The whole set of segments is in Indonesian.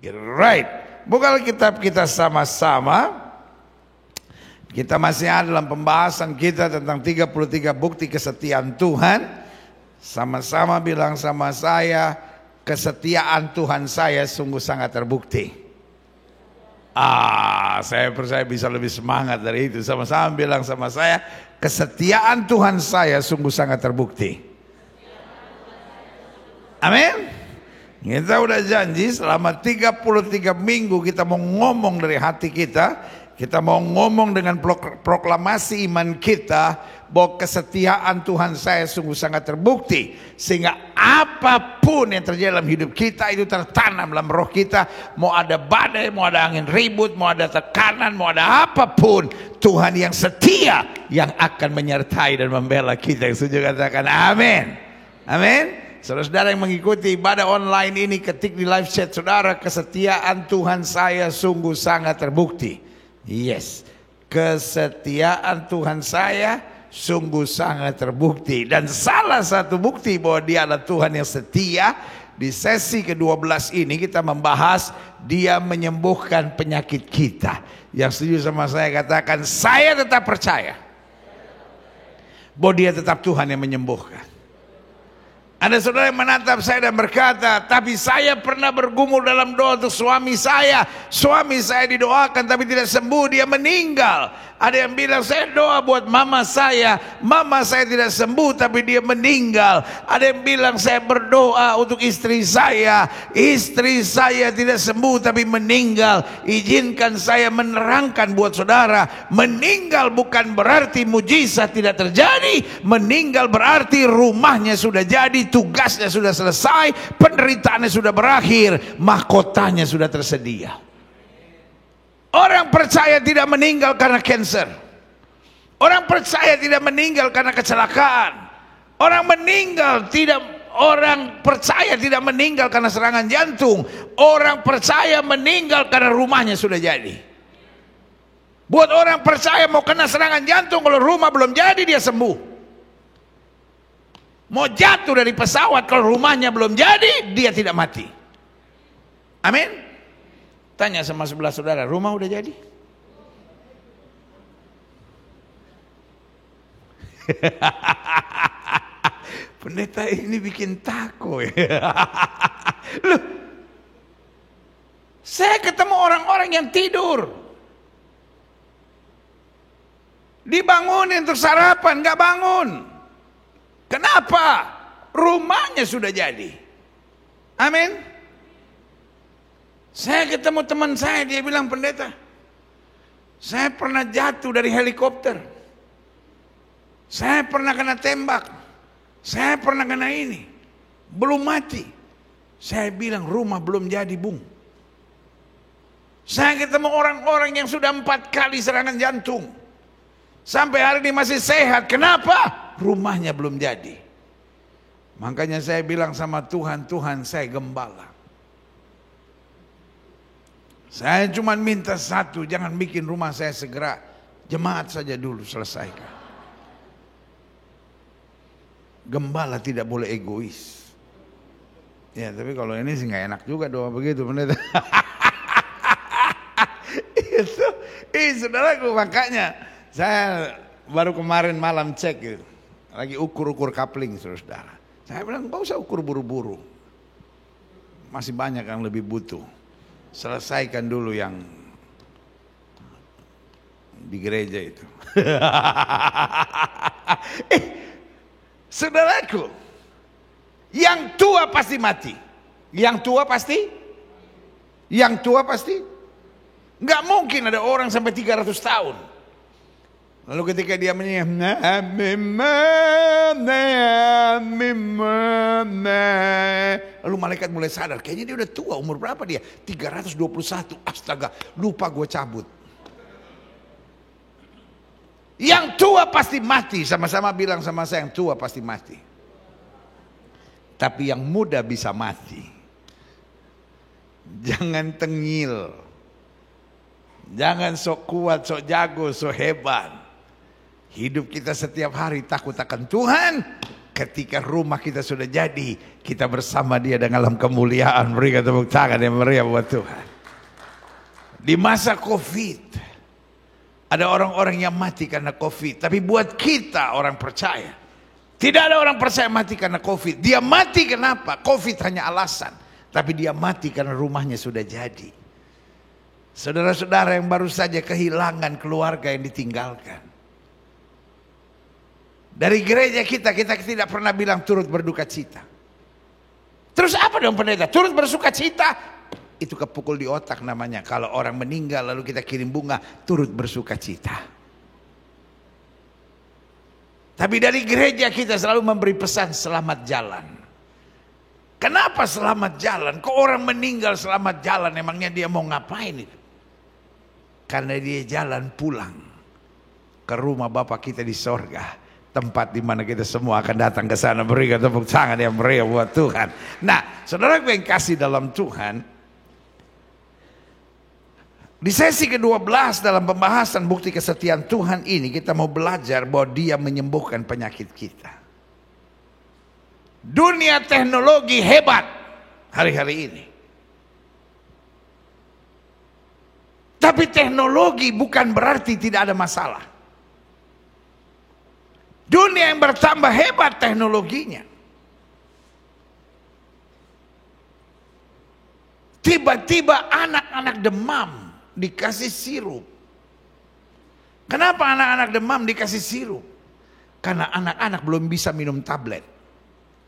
Get it right. Buka Alkitab kita sama-sama. Kita masih ada dalam pembahasan kita tentang 33 bukti kesetiaan Tuhan. Sama-sama bilang sama saya, kesetiaan Tuhan saya sungguh sangat terbukti. Saya percaya bisa lebih semangat dari itu. Sama-sama bilang sama saya, kesetiaan Tuhan saya sungguh sangat terbukti. Amin. Kita udah janji selama 33 minggu kita mau ngomong dari hati kita. Kita mau ngomong dengan proklamasi iman kita bahwa kesetiaan Tuhan saya sungguh sangat terbukti. Sehingga apapun yang terjadi dalam hidup kita itu tertanam dalam roh kita. Mau ada badai, mau ada angin ribut, mau ada tekanan, mau ada apapun. Tuhan yang setia yang akan menyertai dan membela kita. Yang setuju katakan amin. Amin. Saudara-saudara yang mengikuti ibadah online ini, ketik di live chat saudara, kesetiaan Tuhan saya sungguh sangat terbukti. Yes, kesetiaan Tuhan saya sungguh sangat terbukti. Dan salah satu bukti bahwa dia adalah Tuhan yang setia, di sesi ke-12 ini kita membahas dia menyembuhkan penyakit kita. Yang setuju sama saya katakan, saya tetap percaya bahwa dia tetap Tuhan yang menyembuhkan. Ada saudara yang menatap saya dan berkata, tapi saya pernah bergumul dalam doa untuk suami saya. Suami saya didoakan tapi tidak sembuh, dia meninggal. Ada yang bilang saya doa buat mama saya tidak sembuh tapi dia meninggal. Ada yang bilang saya berdoa untuk istri saya tidak sembuh tapi meninggal. Izinkan saya menerangkan buat saudara, meninggal bukan berarti mujizat tidak terjadi. Meninggal berarti rumahnya sudah jadi, tugasnya sudah selesai, penderitaannya sudah berakhir, mahkotanya sudah tersedia. Orang percaya tidak meninggal karena cancer. Orang percaya tidak meninggal karena kecelakaan. Orang percaya tidak meninggal karena serangan jantung. Orang percaya meninggal karena rumahnya sudah jadi. Buat orang percaya mau kena serangan jantung, kalau rumah belum jadi dia sembuh. Mau jatuh dari pesawat, kalau rumahnya belum jadi dia tidak mati. Amin. Tanya sama sebelah saudara, rumah udah jadi? Pendeta ini bikin takut. Loh, saya ketemu orang-orang yang tidur, dibangunin untuk sarapan, gak bangun. Kenapa? Rumahnya sudah jadi. Amin. Saya ketemu teman saya, dia bilang, pendeta, saya pernah jatuh dari helikopter, saya pernah kena tembak, saya pernah kena ini, belum mati. Saya bilang rumah belum jadi, Bung. Saya ketemu orang-orang yang sudah 4 kali serangan jantung, sampai hari ini masih sehat. Kenapa? Rumahnya belum jadi. Makanya saya bilang sama Tuhan, Tuhan saya gembala. Saya cuma minta satu, jangan bikin rumah saya segera, jemaat saja dulu selesaikan. Gembala tidak boleh egois. Ya, tapi kalau ini sih nggak enak juga doa begitu, pendeta. Saudaraku, makanya saya baru kemarin malam cek gitu, lagi ukur-ukur kapling, saudara. Saya bilang nggak usah ukur buru-buru, masih banyak yang lebih butuh. Selesaikan dulu yang di gereja itu. Saudaraku, yang tua pasti mati. Yang tua pasti. Nggak mungkin ada orang sampai 300 tahun. Lalu ketika dia menyanyi, lalu malaikat mulai sadar, kayaknya dia udah tua, umur berapa dia? 321, astaga, lupa gue cabut. Yang tua pasti mati, sama-sama bilang sama saya, yang tua pasti mati. Tapi yang muda bisa mati. Jangan tengil. Jangan sok kuat, sok jago, sok hebat. Hidup kita setiap hari takut akan Tuhan, ketika rumah kita sudah jadi, kita bersama dia dalam kemuliaan. Berikan tepuk tangan yang meriah buat Tuhan. Di masa COVID, ada orang-orang yang mati karena COVID. Tapi buat kita orang percaya, tidak ada orang percaya mati karena COVID. Dia mati kenapa? COVID hanya alasan. Tapi dia mati karena rumahnya sudah jadi. Saudara-saudara yang baru saja kehilangan keluarga yang ditinggalkan. Dari gereja kita tidak pernah bilang turut berduka cita. Terus apa dong pendeta? Turut bersuka cita? Itu kepukul di otak namanya. Kalau orang meninggal lalu kita kirim bunga, turut bersuka cita. Tapi dari gereja kita selalu memberi pesan selamat jalan. Kenapa selamat jalan? Kok orang meninggal selamat jalan? Emangnya dia mau ngapain itu? Karena dia jalan pulang ke rumah Bapa kita di sorga. Tempat di mana kita semua akan datang ke sana. Berikan tepuk tangan yang meriah buat Tuhan. Nah, saudara yang kasih dalam Tuhan, di sesi ke-12 dalam pembahasan bukti kesetiaan Tuhan ini, kita mau belajar bahwa Dia menyembuhkan penyakit kita. Dunia teknologi hebat hari-hari ini. Tapi teknologi bukan berarti tidak ada masalah. Dunia yang bertambah hebat teknologinya. Tiba-tiba anak-anak demam dikasih sirup. Kenapa anak-anak demam dikasih sirup? Karena anak-anak belum bisa minum tablet.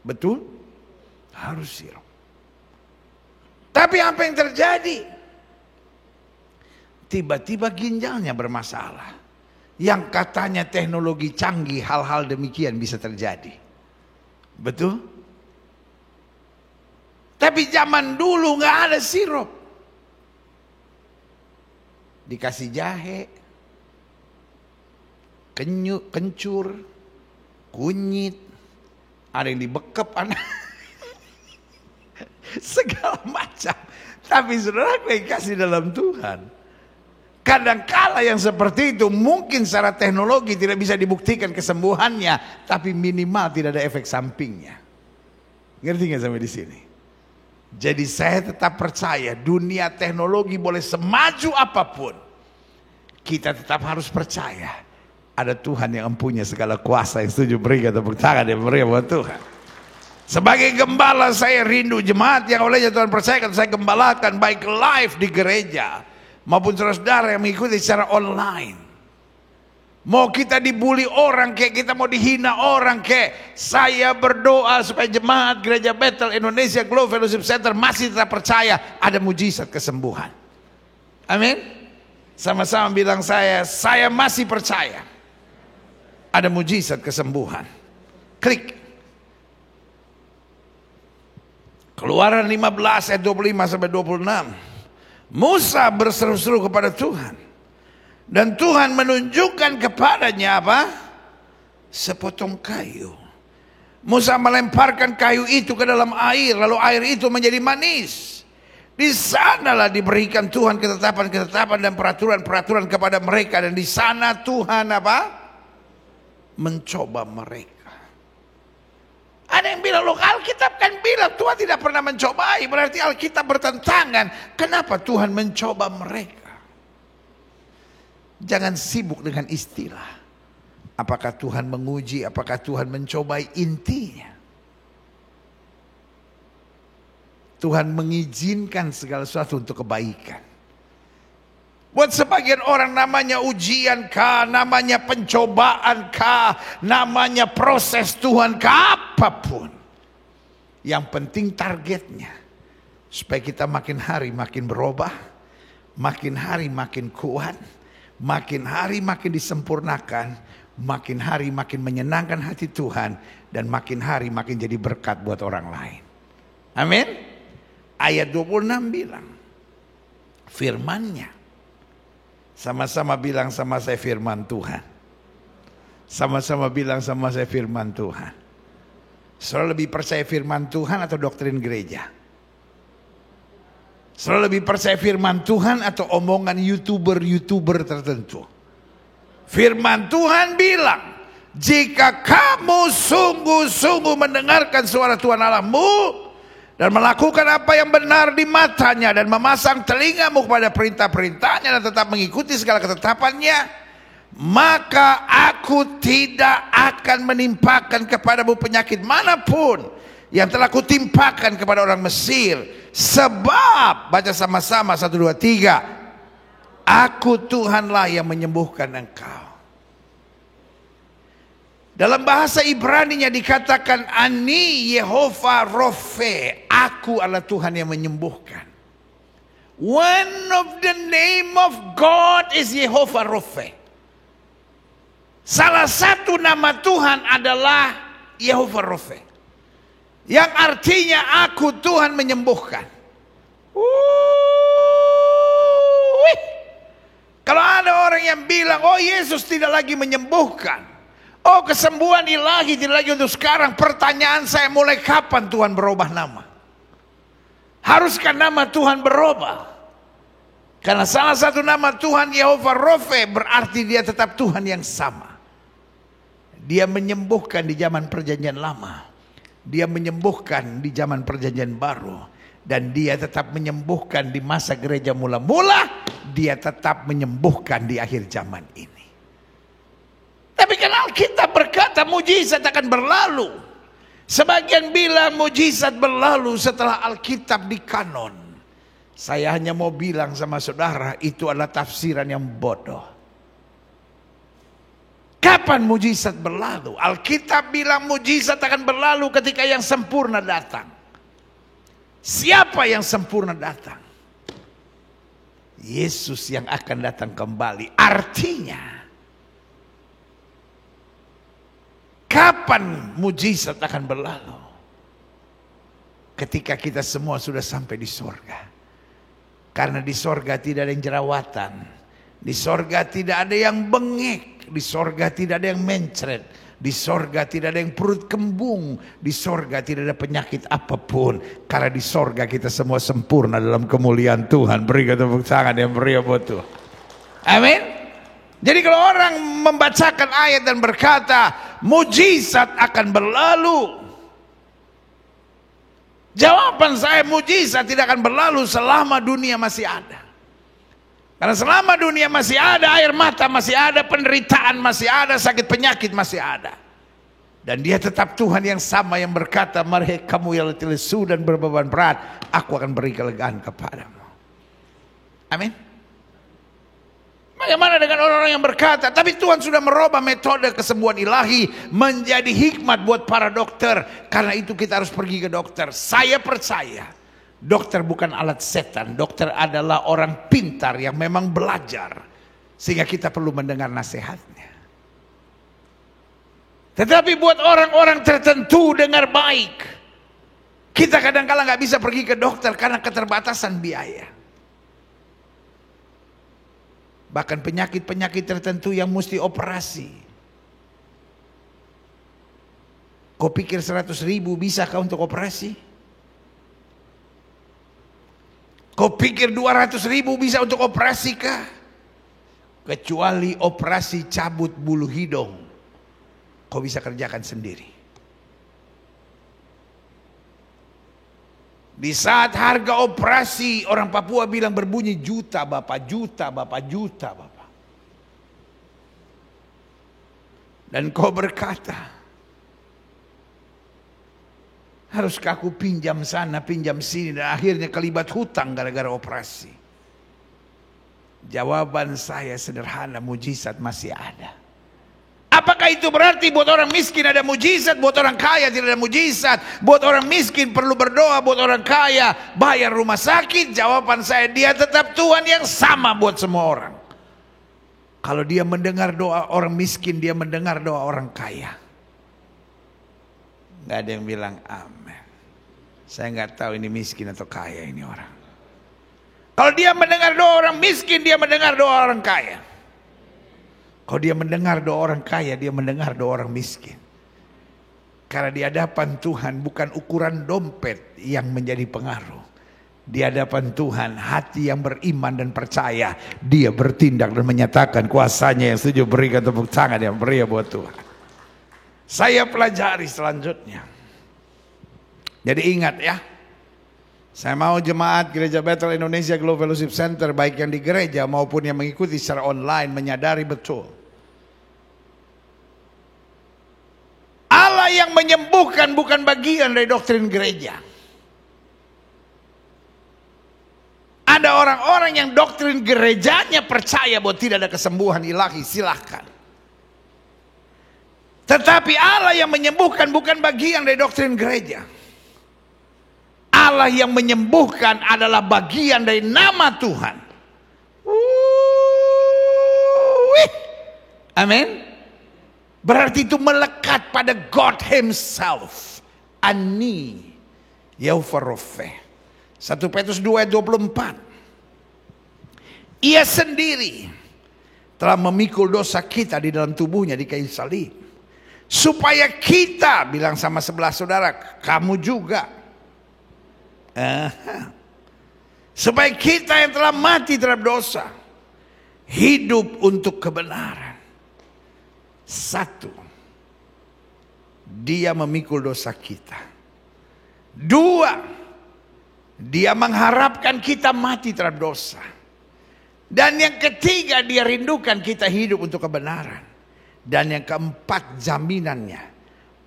Betul? Harus sirup. Tapi apa yang terjadi? Tiba-tiba ginjalnya bermasalah. Yang katanya teknologi canggih, hal-hal demikian bisa terjadi. Betul? Tapi zaman dulu nggak ada sirup. Dikasih jahe, kencur, kunyit, ada yang dibekep anak. Segala macam. Tapi saudara yang kasih dalam Tuhan, kadangkala yang seperti itu mungkin secara teknologi tidak bisa dibuktikan kesembuhannya, tapi minimal tidak ada efek sampingnya. Ngerti nggak sampai di sini? Jadi saya tetap percaya dunia teknologi boleh semaju apapun, kita tetap harus percaya ada Tuhan yang mempunyai segala kuasa. Yang setuju berikan tepuk tangan yang meriah buat Tuhan. Sebagai gembala saya rindu jemaat yang olehnya Tuhan percayakan saya gembalakan, baik live di gereja maupun saudara yang mengikuti secara online. Mau kita dibully orang kayak, kita mau dihina orang kayak, saya berdoa supaya jemaat Gereja Bethel Indonesia Globe Fellowship Center masih tetap percaya ada mujizat kesembuhan. Amin. Sama-sama bilang saya masih percaya ada mujizat kesembuhan. Klik. Keluaran 15 ayat 25 sampai 26. Musa berseru-seru kepada Tuhan, dan Tuhan menunjukkan kepadanya apa? Sepotong kayu. Musa melemparkan kayu itu ke dalam air, lalu air itu menjadi manis. Di sanalah diberikan Tuhan ketetapan-ketetapan dan peraturan-peraturan kepada mereka, dan di sana Tuhan apa? Mencoba mereka. Ada yang bilang, loh Alkitab kan bilang Tuhan tidak pernah mencobai, berarti Alkitab bertentangan. Kenapa Tuhan mencoba mereka? Jangan sibuk dengan istilah. Apakah Tuhan menguji, apakah Tuhan mencobai, intinya Tuhan mengizinkan segala sesuatu untuk kebaikan. Buat sebagian orang namanya ujian kah, namanya pencobaan kah, namanya proses Tuhan kah, apapun. Yang penting targetnya, supaya kita makin hari makin berubah, makin hari makin kuat, makin hari makin disempurnakan, makin hari makin menyenangkan hati Tuhan, dan makin hari makin jadi berkat buat orang lain. Amin. Ayat 26 bilang, firman-Nya. Sama-sama bilang sama saya firman Tuhan. Sama-sama bilang sama saya firman Tuhan. Saudara lebih percaya firman Tuhan atau doktrin gereja? Saudara lebih percaya firman Tuhan atau omongan YouTuber tertentu? Firman Tuhan bilang, jika kamu sungguh-sungguh mendengarkan suara Tuhan Allahmu dan melakukan apa yang benar di matanya dan memasang telingamu kepada perintah-perintahnya dan tetap mengikuti segala ketetapannya, maka aku tidak akan menimpakan kepadamu penyakit manapun yang telah kutimpakan kepada orang Mesir. Sebab, baca sama-sama 1, 2, 3, aku Tuhanlah yang menyembuhkan engkau. Dalam bahasa Ibraninya dikatakan Ani Yehova Rofe, aku adalah Tuhan yang menyembuhkan. One of the name of God is Yehova Rofe. Salah satu nama Tuhan adalah Yehova Rofe, yang artinya aku Tuhan menyembuhkan. Kalau ada orang yang bilang, oh Yesus tidak lagi menyembuhkan, oh kesembuhan ilahi tidak lagi untuk sekarang, pertanyaan saya, mulai kapan Tuhan berubah nama? Haruskah nama Tuhan berubah? Karena salah satu nama Tuhan Yehova Rofe berarti dia tetap Tuhan yang sama. Dia menyembuhkan di zaman perjanjian lama, dia menyembuhkan di zaman perjanjian baru, dan dia tetap menyembuhkan di masa gereja mula-mula, dia tetap menyembuhkan di akhir zaman ini. Tapi kan Alkitab berkata mujizat akan berlalu. Sebagian bilang mujizat berlalu setelah Alkitab dikanon. Saya hanya mau bilang sama saudara, itu adalah tafsiran yang bodoh. Kapan mujizat berlalu? Alkitab bilang mujizat akan berlalu ketika yang sempurna datang. Siapa yang sempurna datang? Yesus yang akan datang kembali. Artinya, kapan mujizat akan berlalu? Ketika kita semua sudah sampai di sorga. Karena di sorga tidak ada yang jerawatan, di sorga tidak ada yang bengek, di sorga tidak ada yang mencret, di sorga tidak ada yang perut kembung, di sorga tidak ada penyakit apapun. Karena di sorga kita semua sempurna dalam kemuliaan Tuhan. Berikan tepuk tangan yang meriah buat Tuhan. Amin. Jadi kalau orang membacakan ayat dan berkata mujizat akan berlalu, jawaban saya, mujizat tidak akan berlalu selama dunia masih ada. Karena selama dunia masih ada, air mata masih ada, penderitaan masih ada, sakit penyakit masih ada. Dan dia tetap Tuhan yang sama yang berkata, "Mari kamu yang letih lesu dan berbeban berat, aku akan beri kelegaan kepadamu." Amin. Bagaimana dengan orang-orang yang berkata, tapi Tuhan sudah merubah metode kesembuhan ilahi menjadi hikmat buat para dokter, karena itu kita harus pergi ke dokter. Saya percaya dokter bukan alat setan. Dokter adalah orang pintar yang memang belajar, sehingga kita perlu mendengar nasihatnya. Tetapi buat orang-orang tertentu dengar baik, kita kadang-kala gak bisa pergi ke dokter karena keterbatasan biaya. Bahkan penyakit-penyakit tertentu yang mesti operasi. Kau pikir 100.000 bisakah untuk operasi? Kau pikir 200.000 bisa untuk operasi kah? Kecuali operasi cabut bulu hidung, kau bisa kerjakan sendiri. Di saat harga operasi orang Papua bilang berbunyi juta bapak, juta bapak, juta bapak. Dan kau berkata, haruskah aku pinjam sana, pinjam sini, dan akhirnya kelibat hutang gara-gara operasi? Jawaban saya sederhana, mujizat masih ada. Apakah itu berarti buat orang miskin ada mujizat, buat orang kaya tidak ada mujizat? Buat orang miskin perlu berdoa, buat orang kaya bayar rumah sakit? Jawaban saya, dia tetap Tuhan yang sama buat semua orang. Kalau dia mendengar doa orang miskin, dia mendengar doa orang kaya. Gak ada yang bilang amin. Saya gak tahu ini miskin atau kaya ini orang. Kalau dia mendengar doa orang miskin, dia mendengar doa orang kaya. Kalau dia mendengar doa orang kaya, dia mendengar doa orang miskin. Karena di hadapan Tuhan bukan ukuran dompet yang menjadi pengaruh. Di hadapan Tuhan hati yang beriman dan percaya, dia bertindak dan menyatakan kuasanya yang setuju. Berikan tepuk tangan yang meriah buat Tuhan. Saya pelajari selanjutnya. Jadi ingat ya, saya mau jemaat Gereja Bethel Indonesia Global Fellowship Center, baik yang di gereja maupun yang mengikuti secara online, menyadari betul Allah yang menyembuhkan bukan bagian dari doktrin gereja. Ada orang-orang yang doktrin gerejanya percaya bahwa tidak ada kesembuhan ilahi, silahkan. Tetapi Allah yang menyembuhkan bukan bagian dari doktrin gereja. Allah yang menyembuhkan adalah bagian dari nama Tuhan. Amin. Berarti itu melekat pada God Himself. Ani Yaufarofe. 1 Petrus 2 ayat 24. Ia sendiri telah memikul dosa kita di dalam tubuhnya di kayu salib, supaya kita, bilang sama sebelah saudara, kamu juga, supaya kita yang telah mati terhadap dosa, hidup untuk kebenaran. 1, Dia memikul dosa kita. 2, Dia mengharapkan kita mati terhadap dosa. Dan yang ketiga, Dia rindukan kita hidup untuk kebenaran. Dan yang keempat, jaminannya,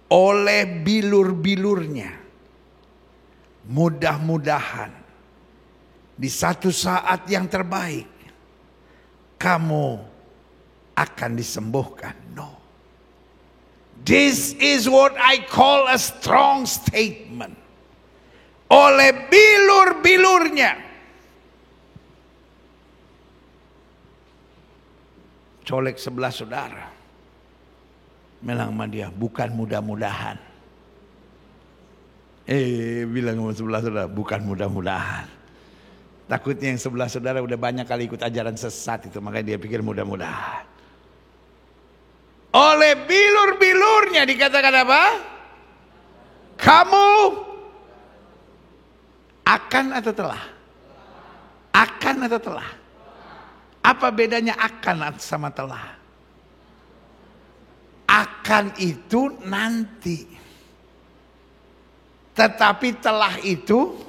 oleh bilur-bilurnya, mudah-mudahan di satu saat yang terbaik kamu akan disembuhkan. No. This is what I call a strong statement. Oleh bilur-bilurnya. Colek sebelah saudara, bilang sama dia, bukan mudah-mudahan. Bilang sama sebelah saudara, bukan mudah-mudahan. Takutnya yang sebelah saudara udah banyak kali ikut ajaran sesat itu, makanya dia pikir mudah-mudahan. Oleh bilur-bilurnya dikatakan apa? Kamu akan atau telah? Akan atau telah? Apa bedanya akan sama telah? Akan itu nanti. Tetapi telah itu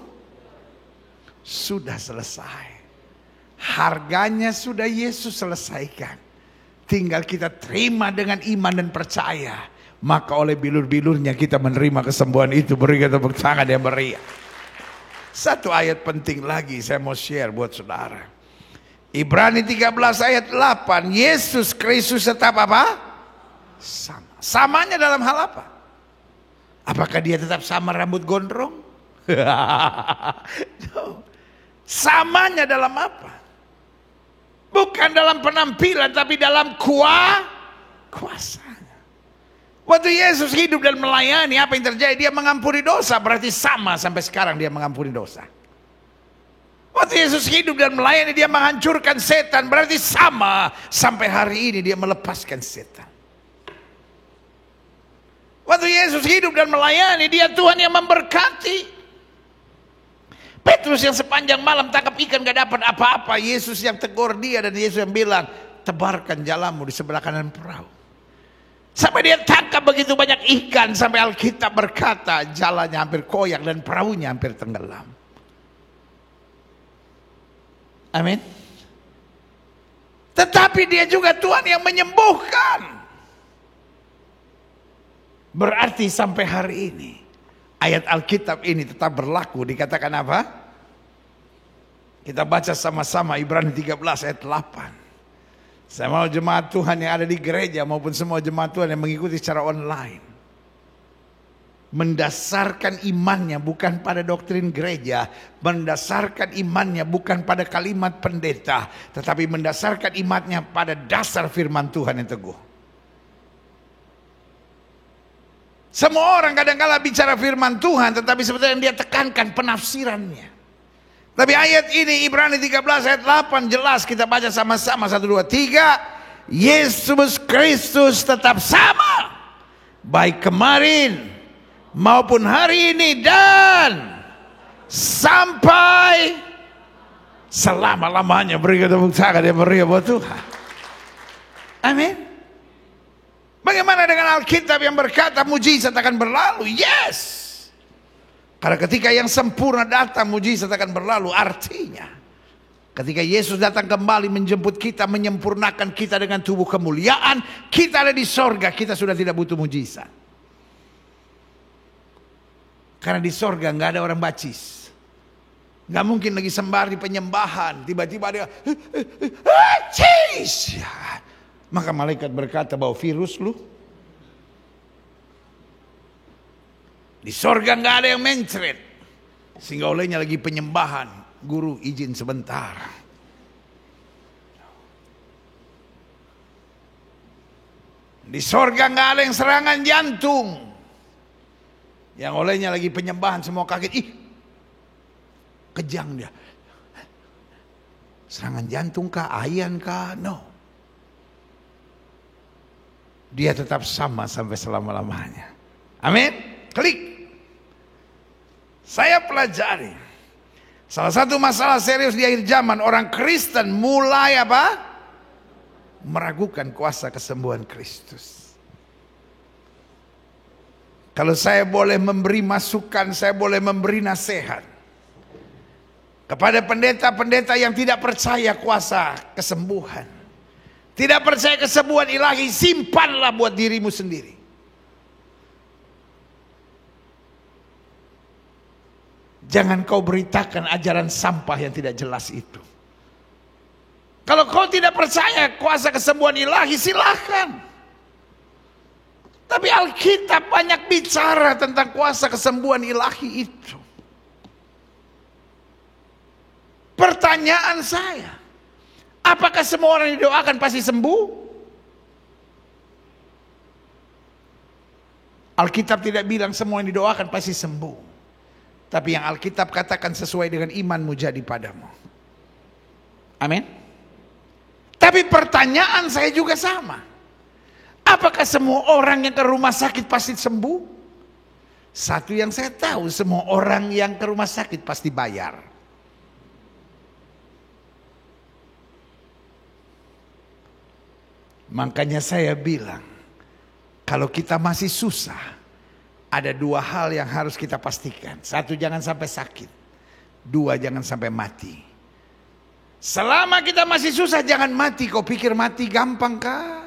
sudah selesai. Harganya sudah Yesus selesaikan. Tinggal kita terima dengan iman dan percaya. Maka oleh bilur-bilurnya kita menerima kesembuhan itu. Berikan tepuk tangan yang meriah. Satu ayat penting lagi saya mau share buat saudara. Ibrani 13 ayat 8. Yesus Kristus tetap apa? Sama. Samanya dalam hal apa? Apakah dia tetap sama rambut gondrong? No. Samanya dalam apa? Bukan dalam penampilan, tapi dalam kuasa. Waktu Yesus hidup dan melayani, apa yang terjadi? Dia mengampuni dosa, berarti sama sampai sekarang dia mengampuni dosa. Waktu Yesus hidup dan melayani, dia menghancurkan setan, berarti sama sampai hari ini dia melepaskan setan. Waktu Yesus hidup dan melayani, dia Tuhan yang memberkati. Petrus yang sepanjang malam tangkap ikan gak dapat apa-apa, Yesus yang tegur dia, dan Yesus yang bilang, tebarkan jalamu di sebelah kanan perahu. Sampai dia tangkap begitu banyak ikan, sampai Alkitab berkata jalannya hampir koyak dan perahunya hampir tenggelam. Amin. Tetapi dia juga Tuhan yang menyembuhkan. Berarti sampai hari ini ayat Alkitab ini tetap berlaku. Dikatakan apa? Kita baca sama-sama Ibrani 13 ayat 8. Saya mau jemaat Tuhan yang ada di gereja maupun semua jemaat Tuhan yang mengikuti secara online mendasarkan imannya bukan pada doktrin gereja, mendasarkan imannya bukan pada kalimat pendeta, tetapi mendasarkan imannya pada dasar firman Tuhan yang teguh. Semua orang kadang-kala bicara firman Tuhan, tetapi sebetulnya yang dia tekankan penafsirannya. Tapi ayat ini Ibrani 13 ayat 8 jelas, kita baca sama-sama 1, 2, 3. Yesus Kristus tetap sama, baik kemarin maupun hari ini dan sampai selama-lamanya. Berikan tepuk tangan yang meriah buat Tuhan. Amin. Bagaimana dengan Alkitab yang berkata mujizat akan berlalu? Yes. Karena ketika yang sempurna datang, mujizat akan berlalu. Artinya ketika Yesus datang kembali menjemput kita, menyempurnakan kita dengan tubuh kemuliaan, kita ada di sorga, kita sudah tidak butuh mujizat. Karena di sorga nggak ada orang bacis. Nggak mungkin lagi sembah di penyembahan, tiba-tiba dia cis. Maka malaikat berkata, bahwa virus lu. Di sorga nggak ada yang mencret. Sehingga olehnya lagi penyembahan, guru izin sebentar. Di sorga nggak ada yang serangan jantung. Yang olehnya lagi penyembahan semua kaget. Ih, kejang dia. Serangan jantung kah? Ayan kah? No. Dia tetap sama sampai selama-lamanya. Amin. Klik. Saya pelajari. Salah satu masalah serius di akhir zaman, orang Kristen mulai apa? Meragukan kuasa kesembuhan Kristus. Kalau saya boleh memberi masukan, saya boleh memberi nasihat kepada pendeta-pendeta yang tidak percaya kuasa kesembuhan, tidak percaya kesembuhan ilahi, simpanlah buat dirimu sendiri. Jangan kau beritakan ajaran sampah yang tidak jelas itu. Kalau kau tidak percaya kuasa kesembuhan ilahi, silahkan. Tapi Alkitab banyak bicara tentang kuasa kesembuhan ilahi itu. Pertanyaan saya, apakah semua orang yang didoakan pasti sembuh? Alkitab tidak bilang semua yang didoakan pasti sembuh. Tapi yang Alkitab katakan sesuai dengan imanmu jadi padamu. Amin. Tapi pertanyaan saya juga sama. Apakah semua orang yang ke rumah sakit pasti sembuh? Satu yang saya tahu, semua orang yang ke rumah sakit pasti bayar. Makanya saya bilang, kalau kita masih susah, ada dua hal yang harus kita pastikan. Satu, jangan sampai sakit. Dua, jangan sampai mati. Selama kita masih susah, jangan mati. Kau pikir mati gampang kah?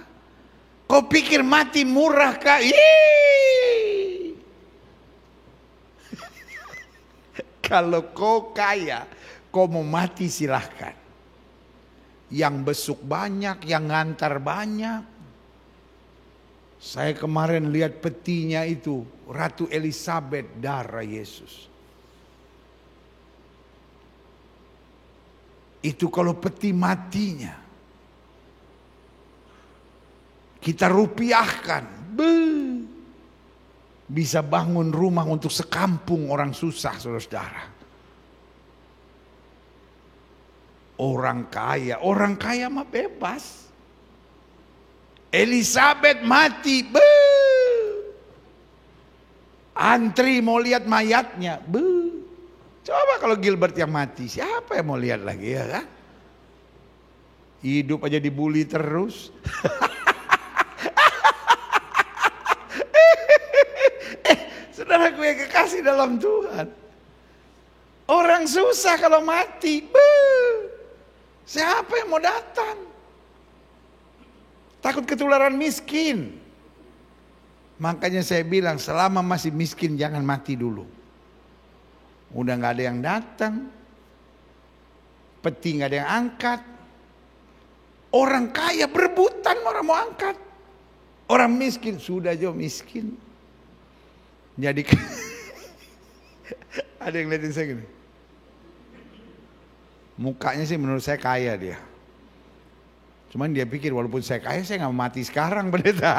Kau pikir mati murah kah? Kalau kau kaya, kau mau mati silahkan. Yang besuk banyak, yang ngantar banyak. Saya kemarin lihat petinya itu, Ratu Elizabeth darah Yesus. Itu kalau peti matinya, kita rupiahkan, bisa bangun rumah untuk sekampung orang susah, saudara-saudara. Orang kaya mah bebas. Elizabeth mati, antri mau lihat mayatnya, coba kalau Gilbert yang mati, siapa yang mau lihat lagi, ya kan? Hidup aja dibully terus. Saudaraku yang kekasih dalam Tuhan, orang susah kalau mati, siapa yang mau datang? Takut ketularan miskin. Makanya saya bilang, selama masih miskin jangan mati dulu. Udah gak ada yang datang, peti gak ada yang angkat. Orang kaya berebutan orang mau angkat. Orang miskin sudah jauh miskin. Jadi ada yang liatin saya gini. Mukanya sih menurut saya kaya dia. Cuman dia pikir walaupun saya kaya, saya gak mati sekarang, pendeta.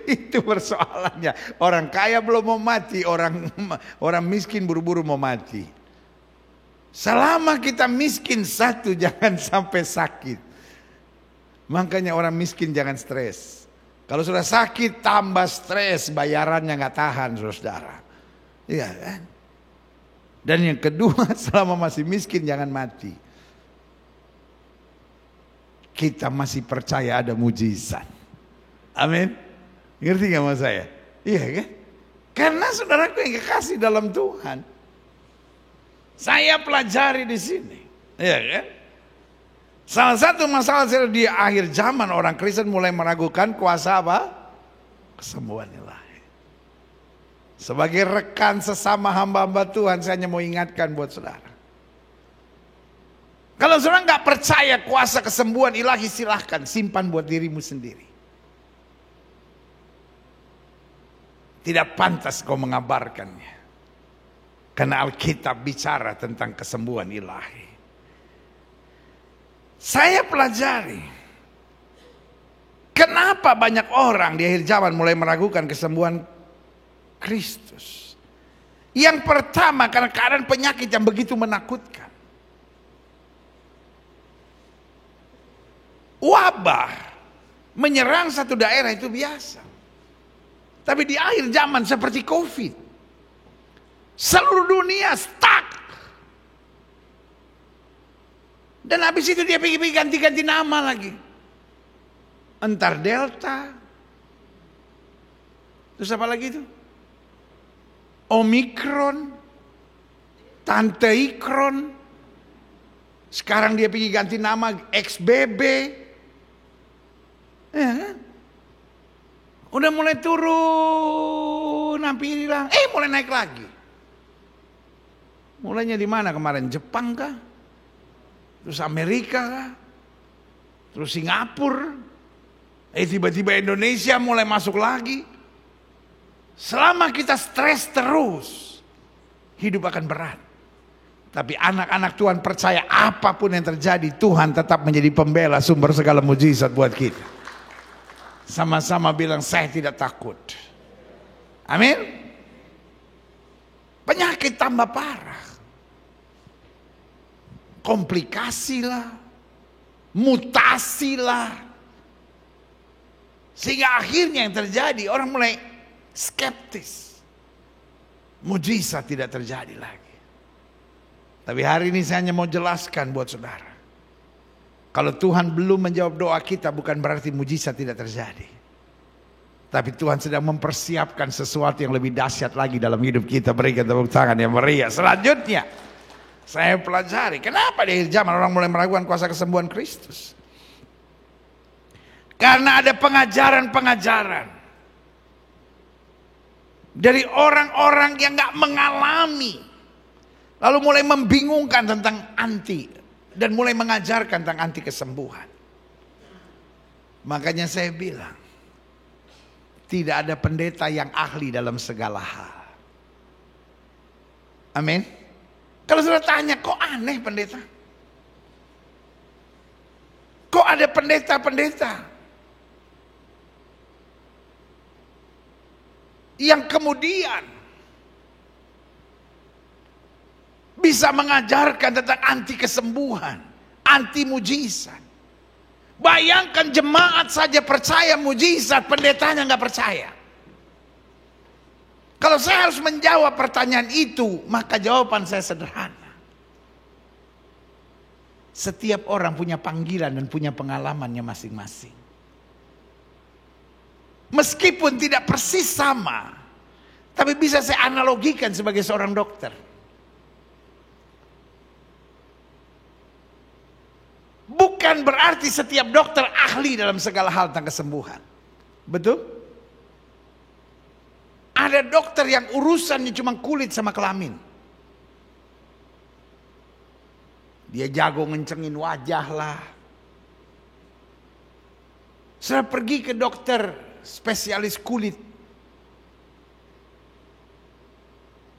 Itu persoalannya. Orang kaya belum mau mati, orang miskin buru-buru mau mati. Selama kita miskin, satu, jangan sampai sakit. Makanya orang miskin jangan stres. Kalau sudah sakit tambah stres, bayarannya gak tahan, saudara. Iya kan? Dan yang kedua, selama masih miskin jangan mati. kita masih percaya ada mujizat. Amin. Ngerti gak mas saya? Iya kan? Karena saudaraku yang kekasih dalam Tuhan, saya pelajari di sini. Iya kan? Salah satu masalah di akhir zaman, orang Kristen mulai meragukan kuasa apa? Kesembuhan ilahi. Sebagai rekan sesama hamba-hamba Tuhan, saya hanya mau ingatkan buat saudara. Kalau saudara nggak percaya kuasa kesembuhan ilahi, silahkan simpan buat dirimu sendiri. Tidak pantas kau mengabarkannya. Karena Alkitab bicara tentang kesembuhan ilahi. Saya pelajari, kenapa banyak orang di akhir zaman mulai meragukan kesembuhan Kristus. Yang pertama, karena keadaan penyakit yang begitu menakutkan. Wabah menyerang satu daerah itu biasa. Tapi di akhir zaman seperti COVID, seluruh dunia stuck. Dan habis itu dia pergi ganti-ganti nama lagi. Entar Delta. Terus apa lagi itu? Omikron. Tante Ikron. Sekarang dia pergi ganti nama XBB. Ya kan? Udah mulai turun, hampir hilang. Mulai naik lagi. Mulainya di mana kemarin? Jepang kah? Terus Amerika kah? Terus Singapura. Tiba-tiba Indonesia mulai masuk lagi. Selama kita stres terus, hidup akan berat. Tapi anak-anak Tuhan percaya apapun yang terjadi, Tuhan tetap menjadi pembela, sumber segala mujizat buat kita. Sama-sama bilang, saya tidak takut. Amin. Penyakit tambah parah. Komplikasi lah, mutasi lah, sehingga akhirnya yang terjadi orang mulai skeptis, mujizat tidak terjadi lagi. Tapi hari ini saya hanya mau jelaskan buat saudara, kalau Tuhan belum menjawab doa kita bukan berarti mujizat tidak terjadi, tapi Tuhan sedang mempersiapkan sesuatu yang lebih dahsyat lagi dalam hidup kita. Berikan tepuk tangan yang meriah. Selanjutnya saya pelajari, kenapa di akhir zaman orang mulai meragukan kuasa kesembuhan Kristus. Karena ada pengajaran-pengajaran dari orang-orang yang gak mengalami, lalu mulai membingungkan tentang anti, dan mulai mengajarkan tentang anti kesembuhan. Makanya saya bilang, tidak ada pendeta yang ahli dalam segala hal. Amin. Kalau sudah tanya, kok aneh pendeta? Kok ada pendeta-pendeta yang kemudian bisa mengajarkan tentang anti kesembuhan, anti mujizat? Bayangkan jemaat saja percaya mujizat, pendetanya nggak percaya. Kalau saya harus menjawab pertanyaan itu, maka jawaban saya sederhana. Setiap orang punya panggilan dan punya pengalamannya masing-masing. Meskipun tidak persis sama, tapi bisa saya analogikan sebagai seorang dokter. Bukan berarti setiap dokter ahli dalam segala hal tentang kesembuhan. Betul? Ada dokter yang urusannya cuma kulit sama kelamin. Dia jago ngencengin wajah lah. Saya pergi ke dokter spesialis kulit,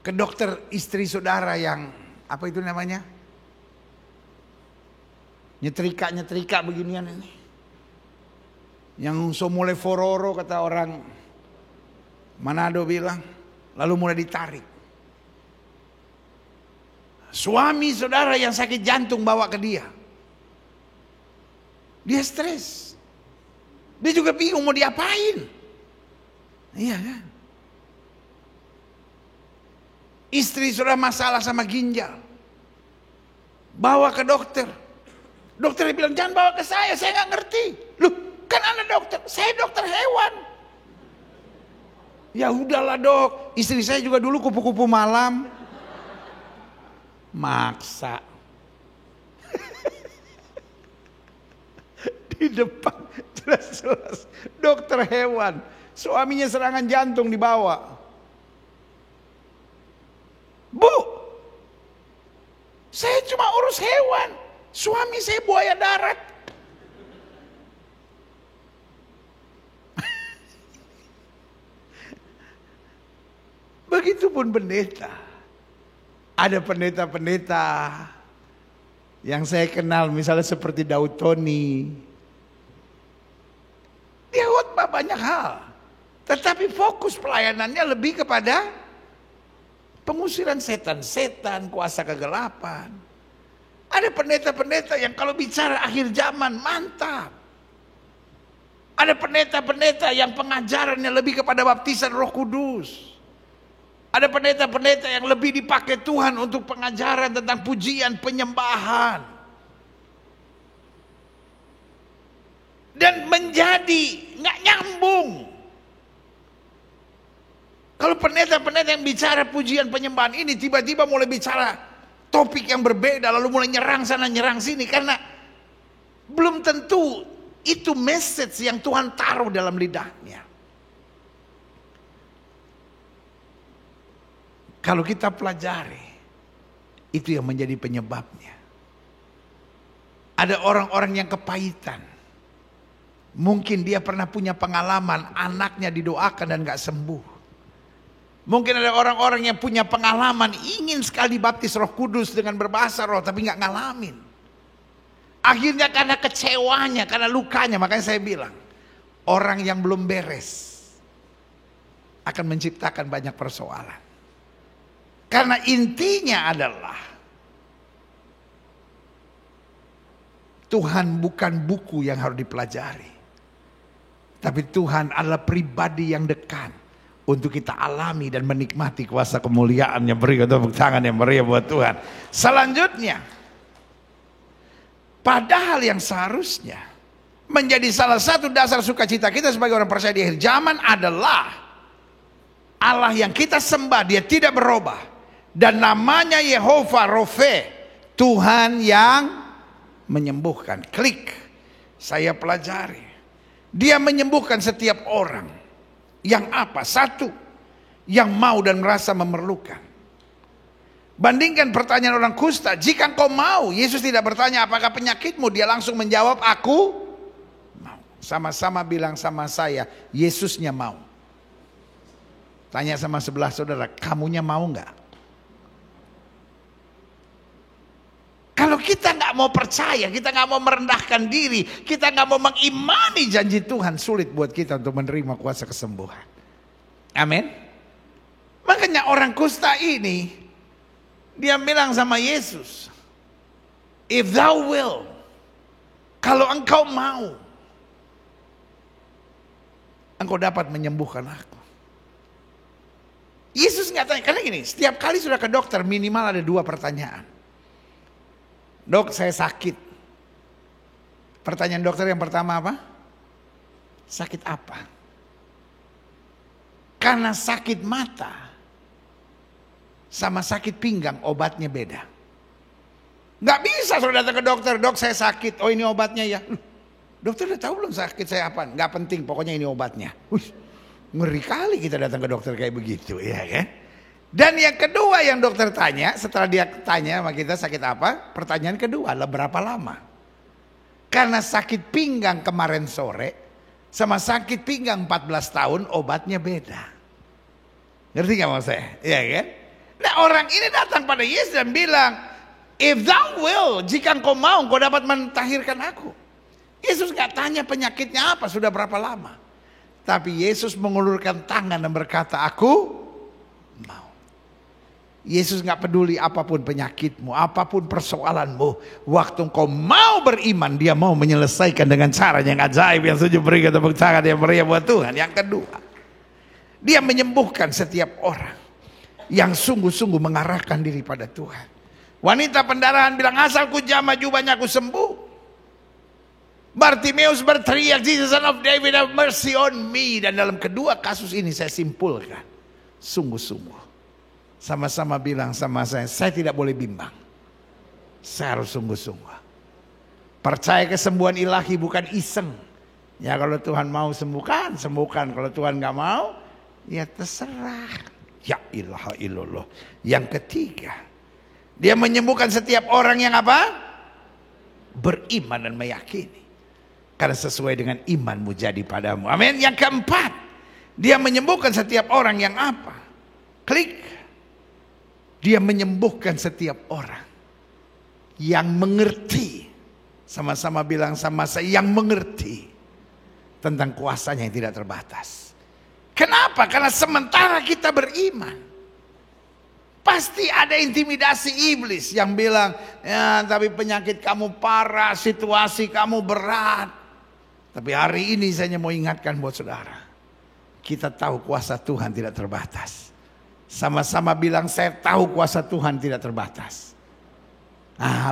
ke dokter istri saudara yang apa itu namanya, nyetrika beginian ini, yang mulai fororo kata orang Manado bilang, lalu mulai ditarik. Suami saudara yang sakit jantung bawa ke dia. Dia stres. Dia juga bingung mau diapain. Iya kan? Istri saudara masalah sama ginjal. Bawa ke dokter. Dokternya bilang, jangan bawa ke saya nggak ngerti. Loh, kan Anda dokter, saya dokter hewan. Ya udahlah dok, istri saya juga dulu kupu-kupu malam. Maksa. Di depan jelas-jelas dokter hewan, suaminya serangan jantung dibawa. Bu, saya cuma urus hewan, suami saya buaya darat. Begitupun pendeta. Ada pendeta-pendeta yang saya kenal, misalnya seperti Daud Tony. Dia khotbah banyak hal, tetapi fokus pelayanannya lebih kepada pengusiran setan-setan, kuasa kegelapan. Ada pendeta-pendeta yang kalau bicara akhir zaman mantap. Ada pendeta-pendeta yang pengajarannya lebih kepada baptisan Roh Kudus. Ada pendeta-pendeta yang lebih dipakai Tuhan untuk pengajaran tentang pujian, penyembahan. Dan menjadi nggak nyambung. Kalau pendeta-pendeta yang bicara pujian penyembahan ini tiba-tiba mulai bicara topik yang berbeda, lalu mulai nyerang sana nyerang sini, karena belum tentu itu message yang Tuhan taruh dalam lidahnya. Kalau kita pelajari, itu yang menjadi penyebabnya. Ada orang-orang yang kepahitan. Mungkin dia pernah punya pengalaman anaknya didoakan dan gak sembuh. Mungkin ada orang-orang yang punya pengalaman ingin sekali baptis Roh Kudus dengan berbahasa roh, tapi gak ngalamin. Akhirnya karena kecewanya, karena lukanya, makanya saya bilang, orang yang belum beres akan menciptakan banyak persoalan. Karena intinya adalah Tuhan bukan buku yang harus dipelajari, tapi Tuhan adalah pribadi yang dekat untuk kita alami dan menikmati kuasa kemuliaannya. Beri tepuk tangan yang meriah buat Tuhan. Selanjutnya, padahal yang seharusnya menjadi salah satu dasar sukacita kita sebagai orang percaya di akhir zaman adalah Allah yang kita sembah, dia tidak berubah. Dan namanya Yehova Rofe, Tuhan yang menyembuhkan. Klik, saya pelajari. Dia menyembuhkan setiap orang. Yang apa? Satu, yang mau dan merasa memerlukan. Bandingkan pertanyaan orang kusta, jika engkau mau, Yesus tidak bertanya apakah penyakitmu, dia langsung menjawab, aku mau. Sama-sama bilang sama saya, Yesusnya mau. Tanya sama sebelah saudara, kamunya mau nggak? Kalau kita nggak mau percaya, kita nggak mau merendahkan diri, kita nggak mau mengimani janji Tuhan, sulit buat kita untuk menerima kuasa kesembuhan. Amin. Makanya orang kusta ini, dia bilang sama Yesus, if thou will, kalau engkau mau, engkau dapat menyembuhkan aku. Yesus nggak tanya, karena gini, setiap kali sudah ke dokter minimal ada 2 pertanyaan. Dok, saya sakit. Pertanyaan dokter yang pertama apa? Sakit apa? Karena sakit mata sama sakit pinggang obatnya beda. Gak bisa sudah datang ke dokter, dok saya sakit, oh ini obatnya ya. Dokter udah tahu belum sakit saya apa? Gak penting, pokoknya ini obatnya. Ngeri kali kita datang ke dokter kayak begitu, ya kan? Dan yang kedua yang dokter tanya, setelah dia tanya sama kita sakit apa, pertanyaan kedua adalah berapa lama. Karena sakit pinggang kemarin sore sama sakit pinggang 14 tahun obatnya beda. Ngerti gak maksud saya? Iya kan? Nah orang ini datang pada Yesus dan bilang, if thou will, jika engkau mau, engkau dapat mentahirkan aku. Yesus gak tanya penyakitnya apa, sudah berapa lama. Tapi Yesus mengulurkan tangan dan berkata, aku mau. Yesus gak peduli apapun penyakitmu, apapun persoalanmu. Waktu engkau mau beriman, dia mau menyelesaikan dengan cara yang ajaib. Yang setuju berikan tepuk tangan yang meriah buat Tuhan. Yang kedua, dia menyembuhkan setiap orang yang sungguh-sungguh mengarahkan diri pada Tuhan. Wanita pendarahan bilang, asal ku jamah jubahnya aku sembuh. Bartimeus berteriak, Jesus son of David, have mercy on me. Dan dalam kedua kasus ini saya simpulkan, sungguh-sungguh. Sama-sama bilang sama saya tidak boleh bimbang. Saya harus sungguh-sungguh. Percaya kesembuhan ilahi bukan iseng. Ya kalau Tuhan mau sembuhkan, sembuhkan. Kalau Tuhan gak mau, ya terserah. Ya ilaha illallah. Yang ketiga, dia menyembuhkan setiap orang yang apa? Beriman dan meyakini. Karena sesuai dengan imanmu jadi padamu. Amin. Yang keempat, dia menyembuhkan setiap orang yang apa? Klik. Dia menyembuhkan setiap orang yang mengerti. Sama-sama bilang sama saya, yang mengerti tentang kuasanya yang tidak terbatas. Kenapa? Karena sementara kita beriman, pasti ada intimidasi iblis yang bilang, ya tapi penyakit kamu parah, situasi kamu berat. Tapi hari ini saya mau ingatkan buat saudara, kita tahu kuasa Tuhan tidak terbatas. Sama-sama bilang, saya tahu kuasa Tuhan tidak terbatas.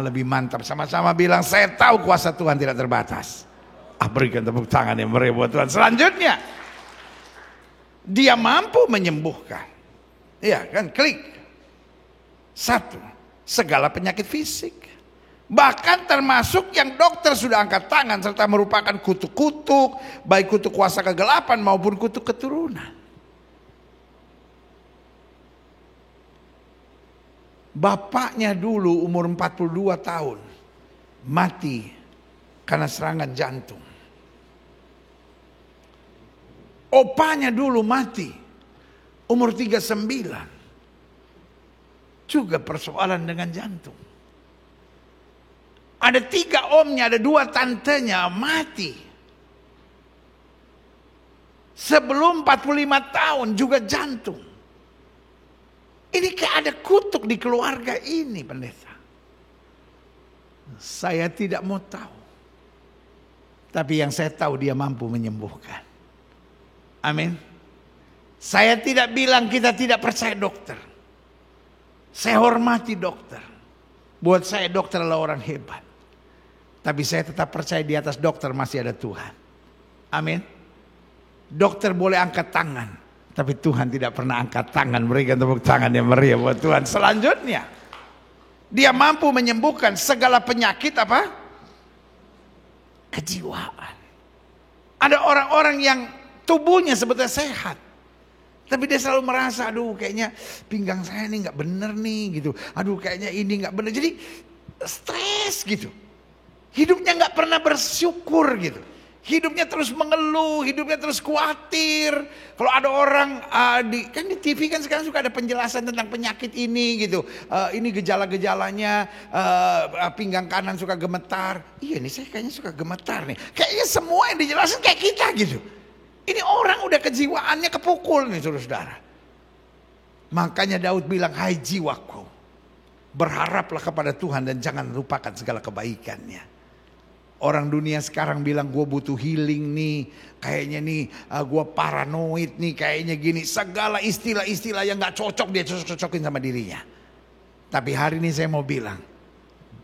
Lebih mantap. Sama-sama bilang, saya tahu kuasa Tuhan tidak terbatas. Berikan tepuk tangan yang meriah buat Tuhan. Selanjutnya, dia mampu menyembuhkan. Iya kan, klik. 1, segala penyakit fisik. Bahkan termasuk yang dokter sudah angkat tangan serta merupakan kutuk-kutuk, baik kutuk kuasa kegelapan maupun kutuk keturunan. Bapaknya dulu umur 42 tahun mati karena serangan jantung. Opanya dulu mati umur 39. Juga persoalan dengan jantung. Ada 3 omnya, ada 2 tantenya mati. Sebelum 45 tahun juga jantung. Ini kayak ada kutuk di keluarga ini, pendeta. Saya tidak mau tahu. Tapi yang saya tahu dia mampu menyembuhkan. Amin. Saya tidak bilang kita tidak percaya dokter. Saya hormati dokter. Buat saya dokter adalah orang hebat. Tapi saya tetap percaya di atas dokter masih ada Tuhan. Amin. Dokter boleh angkat tangan. Tapi Tuhan tidak pernah angkat tangan. Berikan tepuk tangan yang meriah buat Tuhan. Selanjutnya, dia mampu menyembuhkan segala penyakit apa? Kejiwaan. Ada orang-orang yang tubuhnya sebetulnya sehat, tapi dia selalu merasa, aduh kayaknya pinggang saya ini nggak bener nih gitu. Aduh kayaknya ini nggak bener. Jadi stres gitu. Hidupnya nggak pernah bersyukur gitu. Hidupnya terus mengeluh, hidupnya terus khawatir. Kalau ada orang kan di TV kan sekarang suka ada penjelasan tentang penyakit ini gitu. Ini gejala-gejalanya, pinggang kanan suka gemetar. Iya nih saya kayaknya suka gemetar nih. Kayaknya semua yang dijelasin kayak kita gitu. Ini orang udah kejiwaannya kepukul nih saudara-saudara. Makanya Daud bilang, hai jiwaku, berharaplah kepada Tuhan dan jangan lupakan segala kebaikannya. Orang dunia sekarang bilang gue butuh healing nih. Kayaknya nih gue paranoid nih. Kayaknya gini. Segala istilah-istilah yang gak cocok dia cocok-cocokin sama dirinya. Tapi hari ini saya mau bilang,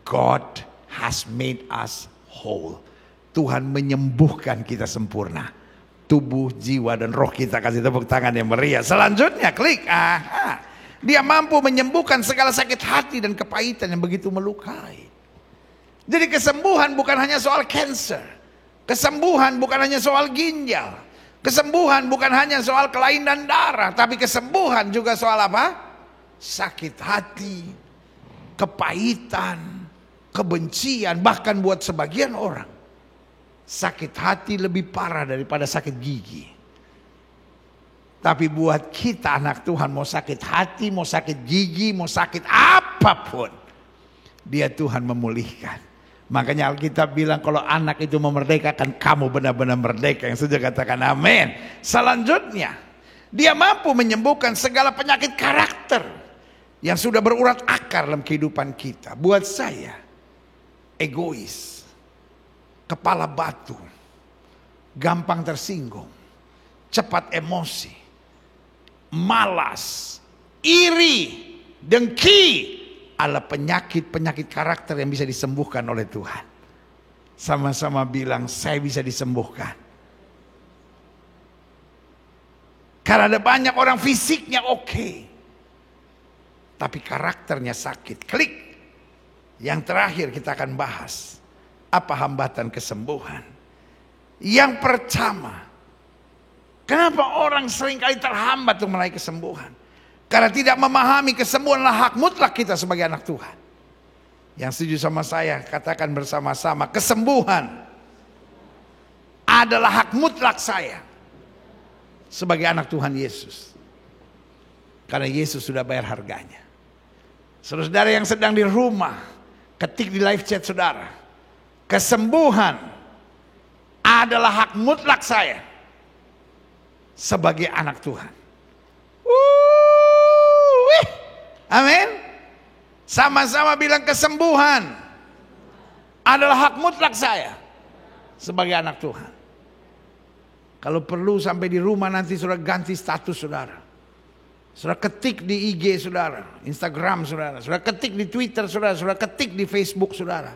God has made us whole. Tuhan menyembuhkan kita sempurna. Tubuh, jiwa dan roh kita. Kasih tepuk tangan yang meriah. Selanjutnya klik. Dia mampu menyembuhkan segala sakit hati dan kepahitan yang begitu melukai. Jadi kesembuhan bukan hanya soal cancer. Kesembuhan bukan hanya soal ginjal. Kesembuhan bukan hanya soal kelainan darah. Tapi kesembuhan juga soal apa? Sakit hati, kepahitan, kebencian. Bahkan buat sebagian orang, sakit hati lebih parah daripada sakit gigi. Tapi buat kita anak Tuhan, mau sakit hati, mau sakit gigi, mau sakit apapun, dia Tuhan memulihkan. Makanya Alkitab bilang kalau anak itu memerdekakan, kamu benar-benar merdeka. Yang sudah katakan amin. Selanjutnya, dia mampu menyembuhkan segala penyakit karakter yang sudah berurat akar dalam kehidupan kita. Buat saya, egois, kepala batu, gampang tersinggung, cepat emosi, malas, iri, dengki adalah penyakit-penyakit karakter yang bisa disembuhkan oleh Tuhan. Sama-sama bilang, saya bisa disembuhkan. Karena ada banyak orang fisiknya oke, tapi karakternya sakit. Klik. Yang terakhir kita akan bahas, apa hambatan kesembuhan. Yang pertama, kenapa orang seringkali terhambat untuk meraih kesembuhan? Karena tidak memahami kesembuhan adalah hak mutlak kita sebagai anak Tuhan. Yang setuju sama saya, katakan bersama-sama, kesembuhan adalah hak mutlak saya sebagai anak Tuhan Yesus. Karena Yesus sudah bayar harganya. Saudara yang sedang di rumah, ketik di live chat saudara, kesembuhan adalah hak mutlak saya sebagai anak Tuhan. Amin. Sama-sama bilang, kesembuhan adalah hak mutlak saya sebagai anak Tuhan. Kalau perlu sampai di rumah nanti saudara ganti status saudara. Saudara ketik di IG saudara, Instagram saudara, saudara ketik di Twitter saudara, saudara ketik di Facebook saudara.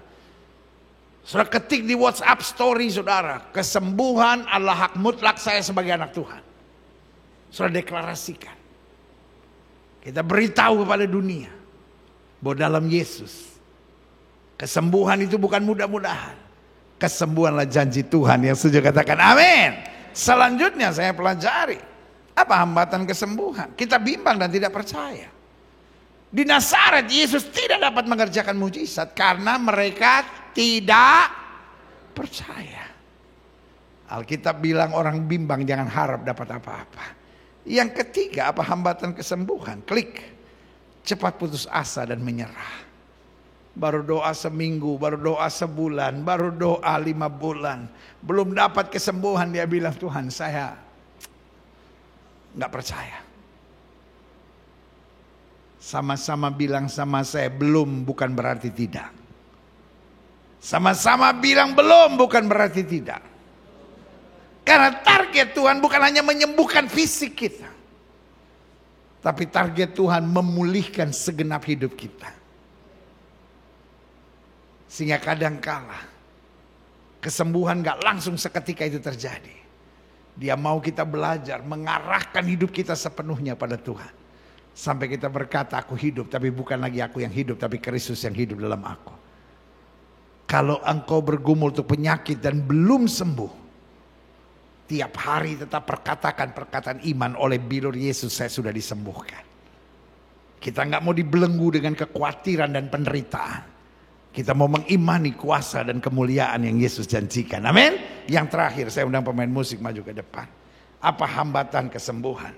Saudara ketik di WhatsApp story saudara, kesembuhan adalah hak mutlak saya sebagai anak Tuhan. Saudara deklarasikan. Kita beritahu kepada dunia bahwa dalam Yesus kesembuhan itu bukan mudah-mudahan. Kesembuhanlah janji Tuhan. Yang setuju katakan amin. Selanjutnya saya pelajari apa hambatan kesembuhan. Kita bimbang dan tidak percaya. Di Nazaret Yesus tidak dapat mengerjakan mujizat karena mereka tidak percaya. Alkitab bilang orang bimbang jangan harap dapat apa-apa. Yang ketiga, apa hambatan kesembuhan? Klik. Cepat putus asa dan menyerah. Baru doa seminggu, baru doa sebulan, baru doa 5 bulan. Belum dapat kesembuhan, dia bilang, Tuhan saya nggak percaya. Sama-sama bilang sama saya, belum bukan berarti tidak. Sama-sama bilang belum bukan berarti tidak. Karena target Tuhan bukan hanya menyembuhkan fisik kita, tapi target Tuhan memulihkan segenap hidup kita. Sehingga kadangkala kesembuhan gak langsung seketika itu terjadi. Dia mau kita belajar mengarahkan hidup kita sepenuhnya pada Tuhan. Sampai kita berkata, aku hidup, tapi bukan lagi aku yang hidup, tapi Kristus yang hidup dalam aku. Kalau engkau bergumul untuk penyakit dan belum sembuh, tiap hari tetap perkataan iman, oleh bilur Yesus saya sudah disembuhkan. Kita gak mau dibelenggu dengan kekhawatiran dan penderitaan. Kita mau mengimani kuasa dan kemuliaan yang Yesus janjikan. Amin. Yang terakhir, saya undang pemain musik maju ke depan. Apa hambatan kesembuhan?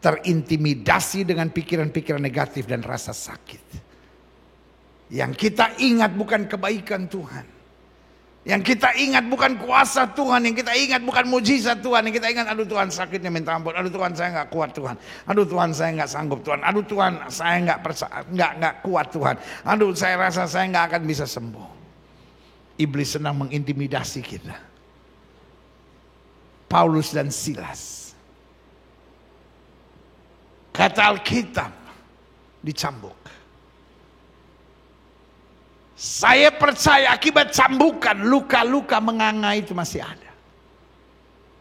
Terintimidasi dengan pikiran-pikiran negatif dan rasa sakit. Yang kita ingat bukan kebaikan Tuhan. Yang kita ingat bukan kuasa Tuhan, yang kita ingat bukan mujizat Tuhan, yang kita ingat, aduh Tuhan sakitnya minta ampun, aduh Tuhan saya nggak kuat Tuhan, aduh Tuhan saya nggak sanggup Tuhan, aduh Tuhan saya nggak kuat Tuhan, aduh saya rasa saya nggak akan bisa sembuh. Iblis senang mengintimidasi kita. Paulus dan Silas, kata Alkitab, dicambuk. Saya percaya akibat cambukan, luka-luka menganga itu masih ada.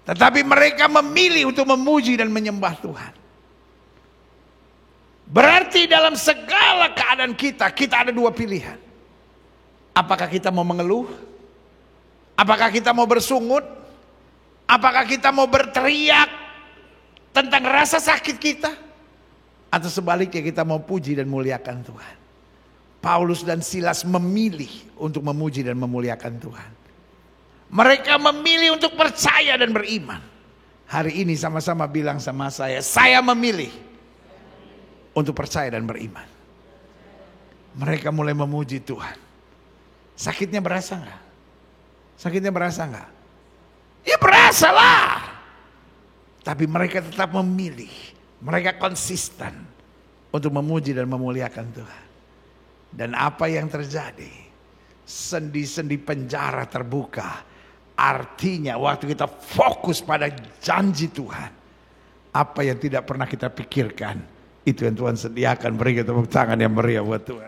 Tetapi mereka memilih untuk memuji dan menyembah Tuhan. Berarti dalam segala keadaan kita ada 2 pilihan. Apakah kita mau mengeluh? Apakah kita mau bersungut? Apakah kita mau berteriak tentang rasa sakit kita? Atau sebaliknya kita mau puji dan muliakan Tuhan? Paulus dan Silas memilih untuk memuji dan memuliakan Tuhan. Mereka memilih untuk percaya dan beriman. Hari ini sama-sama bilang sama saya memilih untuk percaya dan beriman. Mereka mulai memuji Tuhan. Sakitnya berasa gak? Sakitnya berasa gak? Ya berasa lah. Tapi mereka tetap memilih. Mereka konsisten untuk memuji dan memuliakan Tuhan. Dan apa yang terjadi? Sendi-sendi penjara terbuka. Artinya waktu kita fokus pada janji Tuhan, apa yang tidak pernah kita pikirkan, itu yang Tuhan sediakan. Beri tepuk tangan yang meriah buat Tuhan.